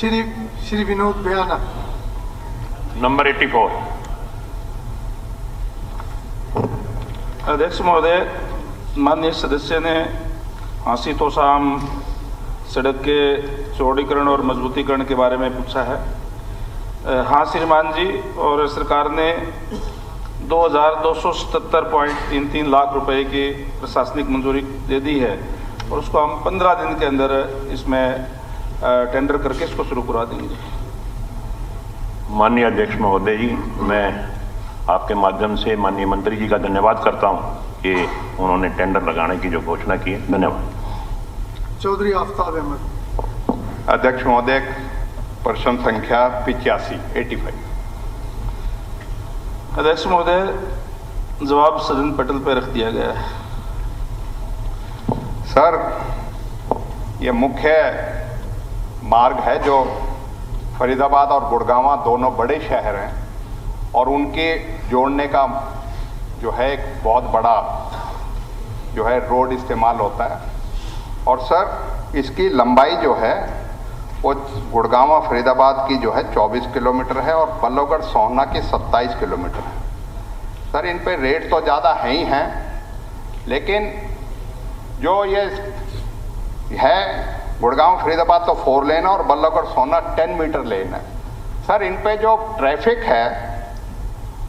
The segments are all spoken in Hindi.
श्री विनोद बयाना। नंबर 84। अध्यक्ष महोदय, माननीय सदस्य ने हांसी तोशाम सड़क के चौड़ीकरण और मजबूतीकरण के बारे में पूछा है। हाँ श्रीमान जी, और सरकार ने 2277.33 लाख रुपए की प्रशासनिक मंजूरी दे दी है और उसको हम 15 दिन के अंदर इसमें टेंडर करके इसको शुरू करवा देंगे। माननीय अध्यक्ष महोदय जी, मैं आपके माध्यम से माननीय मंत्री जी का धन्यवाद करता हूं कि उन्होंने टेंडर लगाने की जो घोषणा की है। धन्यवाद। चौधरी आफ्ताब अहमद। अध्यक्ष महोदय, प्रश्न संख्या 85। अध्यक्ष महोदय, जवाब सदन पटल पर रख दिया गया है। सर, ये मुख्य मार्ग है जो फरीदाबाद और गुड़गांव दोनों बड़े शहर हैं और उनके जोड़ने का जो है एक बहुत बड़ा जो है रोड इस्तेमाल होता है। और सर, इसकी लंबाई जो है वो गुड़गांव फरीदाबाद की जो है 24 किलोमीटर है और बल्लभगढ़ सोहना की 27 किलोमीटर है। सर, इन पे रेट तो ज़्यादा है ही हैं, लेकिन जो ये है गुड़गांव फरीदाबाद तो 4 लेन है और बल्लभगढ़ सोहना 10 मीटर लेन है। सर, इन पे जो ट्रैफिक है,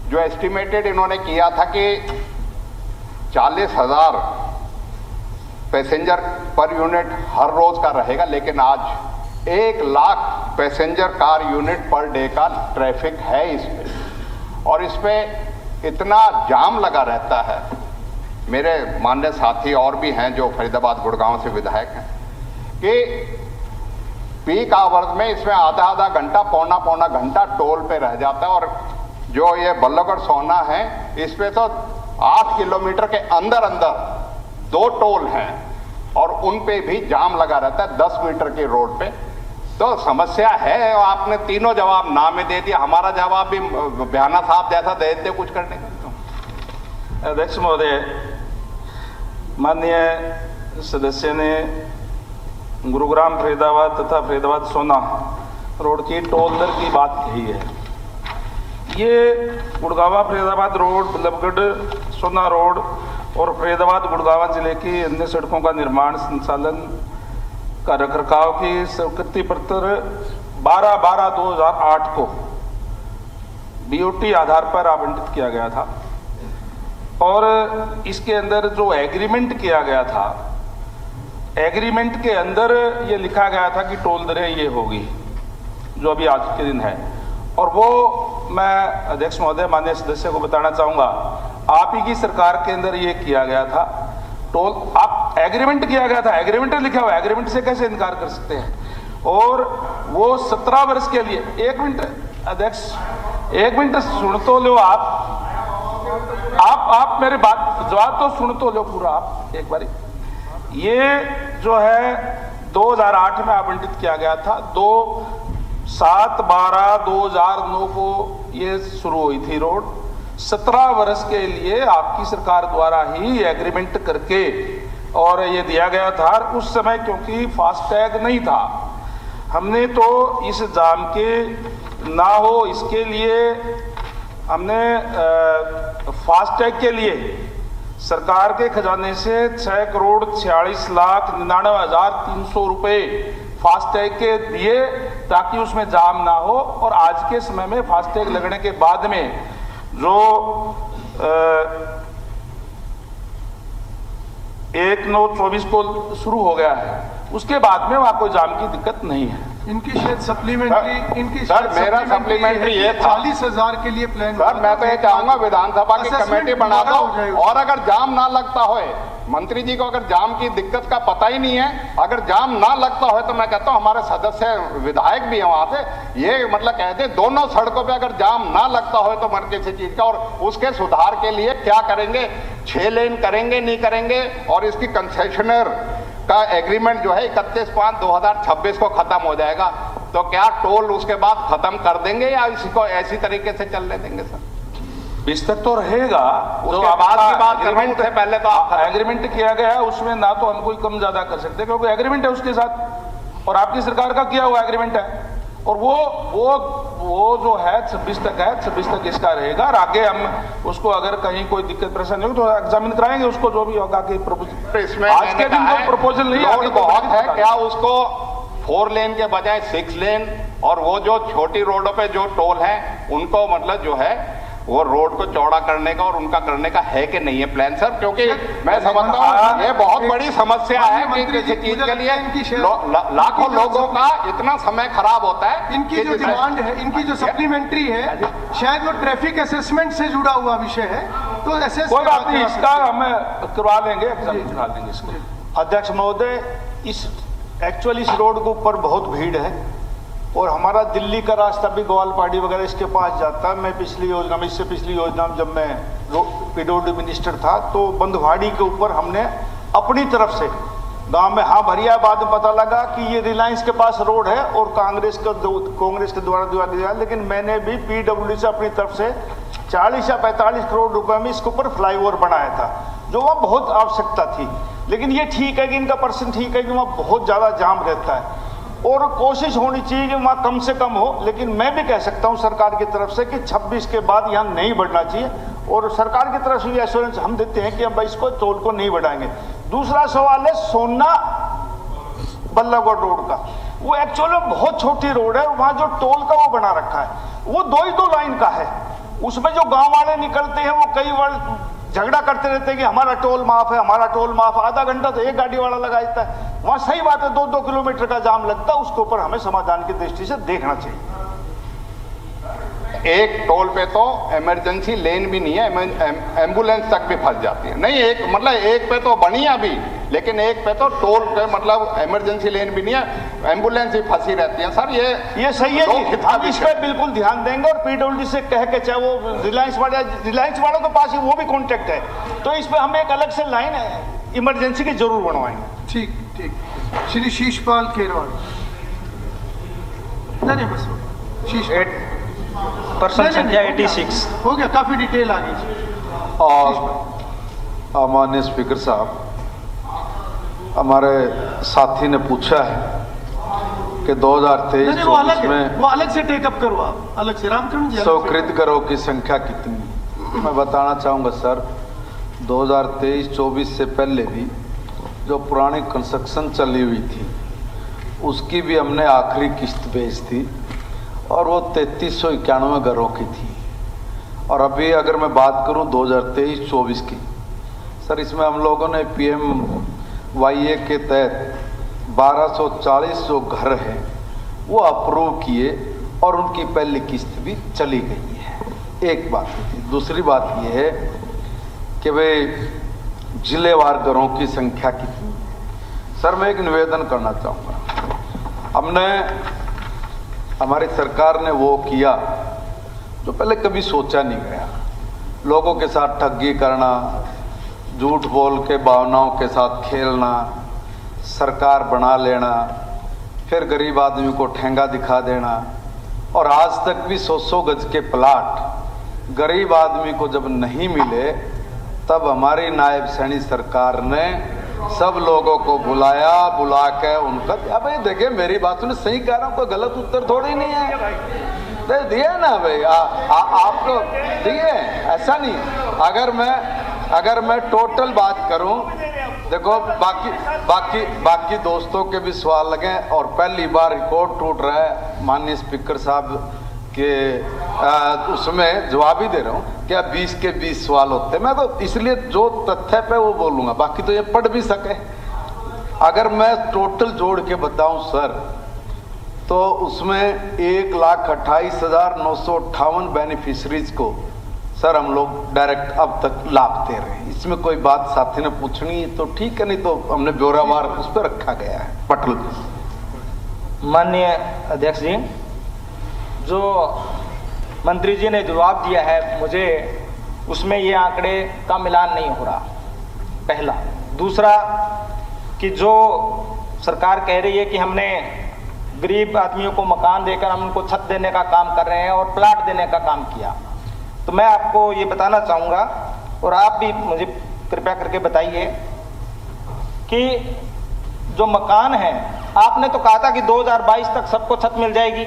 जो एस्टिमेटेड इन्होंने किया था कि 40,000 पैसेंजर पर यूनिट हर रोज का रहेगा, लेकिन आज 1 lakh passenger car unit per day का ट्रैफिक है इसमें, और इसमें इतना जाम लगा रहता है। मेरे माननीय साथी और भी हैं जो फरीदाबाद गुड़गांव से विधायक हैं कि पीक आवर्स में इसमें आधा घंटा पौना घंटा टोल पे रह जाता है। और जो ये बल्लभगढ़ सोहना है, इस पे तो 8 किलोमीटर के अंदर 2 टोल हैं और उन पे भी जाम लगा रहता है 10 मीटर की रोड पे। तो समस्या है, और आपने तीनों जवाब ना में दे दिया। हमारा जवाब भी बयाना साहब जैसा दे देते कुछ करने का। अध्यक्ष महोदय, माननीय सदस्य ने गुरुग्राम फरीदाबाद तथा फरीदाबाद सोना रोड की टोल दर की बात कही है। ये गुड़गांव फरीदाबाद रोड, बल्लभगढ़ सोना रोड और फरीदाबाद गुड़गांव जिले की अन्य सड़कों का निर्माण संचालन का रखरखाव की स्वीकृति पत्र 12/12/2008 को बीओटी आधार पर आवंटित किया गया था और इसके अंदर जो एग्रीमेंट किया गया था, एग्रीमेंट के अंदर ये लिखा गया था कि टोल दरें ये होगी जो अभी आज के दिन है। और वो मैं अध्यक्ष महोदय माननीय सदस्य को बताना चाहूँगा, आप ही की सरकार के अंदर ये किया गया था। टोल आप एग्रीमेंट किया गया था, एग्रीमेंट लिखा हुआ, एग्रीमेंट से कैसे इनकार कर सकते हैं। और वो 17 वर्ष के लिए, 1 मिनट अध्यक्ष, 1 मिनट सुन तो लो आप मेरी बात, जवाब तो सुन तो लो पूरा आप एक बारी। ये जो है 2008 में आवंटित किया गया था, 7/12/2009 को ये शुरू हुई थी रोड। 17 वर्ष के लिए आपकी सरकार द्वारा ही एग्रीमेंट करके और ये दिया गया था। उस समय क्योंकि फास्टैग नहीं था, हमने तो इस जाम के ना हो इसके लिए हमने फास्टैग के लिए सरकार के खजाने से 6,46,99,300 रुपए फास्टैग के दिए ताकि उसमें जाम ना हो। और आज के समय में फास्टैग लगने के बाद में जो 1/9/24 को शुरू हो गया है, उसके बाद में वहां कोई जाम की दिक्कत नहीं है। इनकी शायद सप्लीमेंट्री, इनकी सर मेरा सप्लीमेंट्री ये था 40,000 के लिए प्लान। सर मैं तो ये चाहूंगा विधानसभा की कमेटी बना दो, और अगर जाम ना लगता होए, मंत्री जी को अगर जाम की दिक्कत का पता ही नहीं है, अगर जाम ना लगता हो तो मैं कहता हूं हमारे सदस्य विधायक भी हैं वहां से, ये मतलब कहते दोनों सड़कों पे अगर जाम ना लगता हो तो मर किसी चीज का, और उसके सुधार के लिए क्या करेंगे, 6 लेन करेंगे नहीं करेंगे, और इसकी कंसेशनर का एग्रीमेंट जो है 31/5/2026 को खत्म हो जाएगा, तो क्या टोल उसके बाद खत्म कर देंगे या इसको ऐसी तरीके से चलने देंगे सर? 20 तक तो रहेगा, उसके बाद की बात एग्रीमेंट से पहले तो आप एग्रीमेंट किया गया, उसमें ना तो हम कोई कम ज्यादा कर सकते क्योंकि एग्रीमेंट है उसके साथ, और आपकी सरकार का किया हुआ एग्रीमेंट है। और वो जो है 26 तक है, 26 तक इसका रहेगा, और आगे हम उसको अगर कहीं कोई दिक्कत परेशानी हो तो एग्जामिन कराएंगे उसको, जो भी होगा कि प्रपोजल। इसमें आज के दिन कोई प्रपोजल नहीं है, रोड बहुत है, क्या उसको 4 लेन के बजाय 6 लेन, और वो जो छोटी रोडों पे जो टोल है उनको मतलब जो है वो रोड को चौड़ा करने का और उनका करने का है कि नहीं है प्लान सर? क्योंकि मैं समझता हूँ ये बहुत बड़ी समस्या है कि किसी चीज के लिए लाखों लोगों का इतना समय खराब होता है। इनकी जो डिमांड है, इनकी जो सप्लीमेंट्री है, शायद वो ट्रैफिक असेसमेंट से जुड़ा हुआ विषय है, तो ऐसे कोई बात नहीं, इसका हम करवा लेंगे, एग्जामिन करा लेंगे इसको। अध्यक्ष महोदय, इस एक्चुअली इस रोड के ऊपर बहुत भीड़ है और हमारा दिल्ली का रास्ता भी ग्वालपाड़ी वगैरह इसके पास जाता है। मैं पिछली योजना में, इससे पिछली योजना में जब मैं पीडब्ल्यूडी मिनिस्टर था तो बंधवाड़ी के ऊपर हमने अपनी तरफ से गांव में, हाँ भरिया, बाद में पता लगा कि ये रिलायंस के पास रोड है और कांग्रेस के द्वारा दिया, लेकिन मैंने भी पीडब्ल्यूडी से अपनी तरफ से 40 या 45 करोड़ रुपए में इसके ऊपर फ्लाईओवर बनाया था, जो वहाँ बहुत आवश्यकता थी। लेकिन ये ठीक है कि इनका पर्सन ठीक है कि वहाँ बहुत ज़्यादा जाम रहता है और कोशिश होनी चाहिए कि वहाँ कम से कम हो। लेकिन मैं भी कह सकता हूँ सरकार की तरफ से कि 26 के बाद यहाँ नहीं बढ़ना चाहिए, और सरकार की तरफ से भी एश्योरेंस हम देते हैं कि अब इसको टोल को नहीं बढ़ाएंगे। दूसरा सवाल है सोना बल्लभगढ़ रोड का, वो एक्चुअली बहुत छोटी रोड है और वहाँ जो टोल का वो बना रखा है वो 2 लाइन का है। उसमें जो गाँव वाले निकलते हैं वो कई बार झगड़ा करते रहते हैं कि हमारा टोल माफ है, हमारा टोल माफ। आधा घंटा तो एक गाड़ी वाला लगा देता है, वहां सही बात है 2-2 किलोमीटर का जाम लगता है, उसके ऊपर हमें समाधान की दृष्टि से देखना चाहिए। एक टोल पे तो इमरजेंसी लेन भी नहीं है, एम्बुलेंस तक भी फंस जाती है। नहीं, एक मतलब एक पे तो बनी है अभी, लेकिन एक पे तो टोल पे मतलब इमरजेंसी लेन भी नहीं है, एम्बुलेंस ही फंसी रहती है। सर ये सही है जी, हम इस पर बिल्कुल ध्यान देंगे और पीडब्ल्यूडी से कह के, चाहे वो रिलायंस वालों के पास ही वो भी कॉन्टेक्ट है, तो इस पर हम एक अलग से लाइन इमरजेंसी की जरूर बनवाएंगे। ठीक ठीक। श्री शीशपाल खेरवाल। नहीं बस शीश पर्सन संख्या 86 हो गया, काफी डिटेल आ गई। और माननीय स्पीकर साहब, हमारे साथी ने पूछा है कि 2023-24 में वो अलग से टेकअप करो, आप अलग से रामकरण जी स्वीकृत करो की संख्या कितनी। मैं बताना चाहूँगा सर, 2023-24 से पहले भी जो पुरानी कंस्ट्रक्शन चली हुई थी उसकी भी हमने आखिरी किस्त भेज थी और वो 3391 घरों की थी। और अभी अगर मैं बात करूं 2023-24 की, सर इसमें हम लोगों ने PMYA के तहत 1240 जो घर हैं वो अप्रूव किए और उनकी पहली किस्त भी चली गई है। एक बात थी। दूसरी बात ये है कि भाई जिलेवार घरों की संख्या कितनी है। सर मैं एक निवेदन करना चाहूँगा, हमारी सरकार ने वो किया जो पहले कभी सोचा नहीं गया। लोगों के साथ ठगी करना, झूठ बोल के भावनाओं के साथ खेलना, सरकार बना लेना, फिर गरीब आदमी को ठेंगा दिखा देना, और आज तक भी 100 गज के प्लाट गरीब आदमी को जब नहीं मिले तब हमारी नायब सैनी सरकार ने सब लोगों को बुला के उनका, अब देखिए मेरी बात सुनिए, सही कह रहा हूँ, कोई गलत उत्तर थोड़ी नहीं है, दिए ना भाई आपको दिए, ऐसा नहीं। अगर मैं टोटल बात करूं, देखो बाकी दोस्तों के भी सवाल लगे और पहली बार रिकॉर्ड टूट रहा है माननीय स्पीकर साहब के उसमें जवाब ही दे रहा हूँ, क्या 20 के 20 सवाल होते हैं। मैं तो इसलिए जो तथ्य पे वो बोलूँगा, बाकी तो ये पढ़ भी सके। अगर मैं टोटल जोड़ के बताऊं सर, तो उसमें 1,28,958 बेनिफिशरीज को सर हम लोग डायरेक्ट अब तक लाभ दे रहे हैं। इसमें कोई बात साथी ने पूछनी है तो ठीक है, नहीं तो हमने ब्यौरावार उस पर रखा गया है। पटल। माननीय अध्यक्ष जी, जो मंत्री जी ने जवाब दिया है मुझे, उसमें ये आंकड़े का मिलान नहीं हो रहा, पहला। दूसरा कि जो सरकार कह रही है कि हमने गरीब आदमियों को मकान देकर हम उनको छत देने का काम कर रहे हैं और प्लाट देने का काम किया, तो मैं आपको ये बताना चाहूँगा और आप भी मुझे कृपया करके बताइए कि जो मकान है, आपने तो कहा था कि 2022 तक सबको छत मिल जाएगी,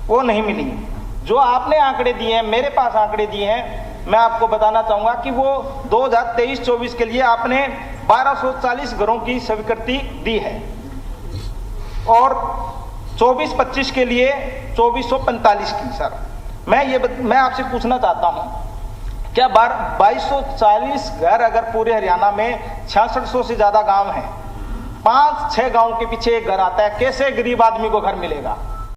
वो नहीं मिली। जो आपने आंकड़े दिए हैं, मेरे पास आंकड़े दिए हैं, मैं आपको बताना चाहूँगा कि वो 2023-24 के लिए आपने 1240 घरों की स्वीकृति दी है और 24-25 के लिए 2445 की। सर मैं आपसे पूछना चाहता हूँ, क्या 2240 घर अगर पूरे हरियाणा में 6600 से ज़्यादा गांव हैं, 5-6 गांव के पीछे एक घर आता है, कैसे गरीब आदमी को घर मिलेगा?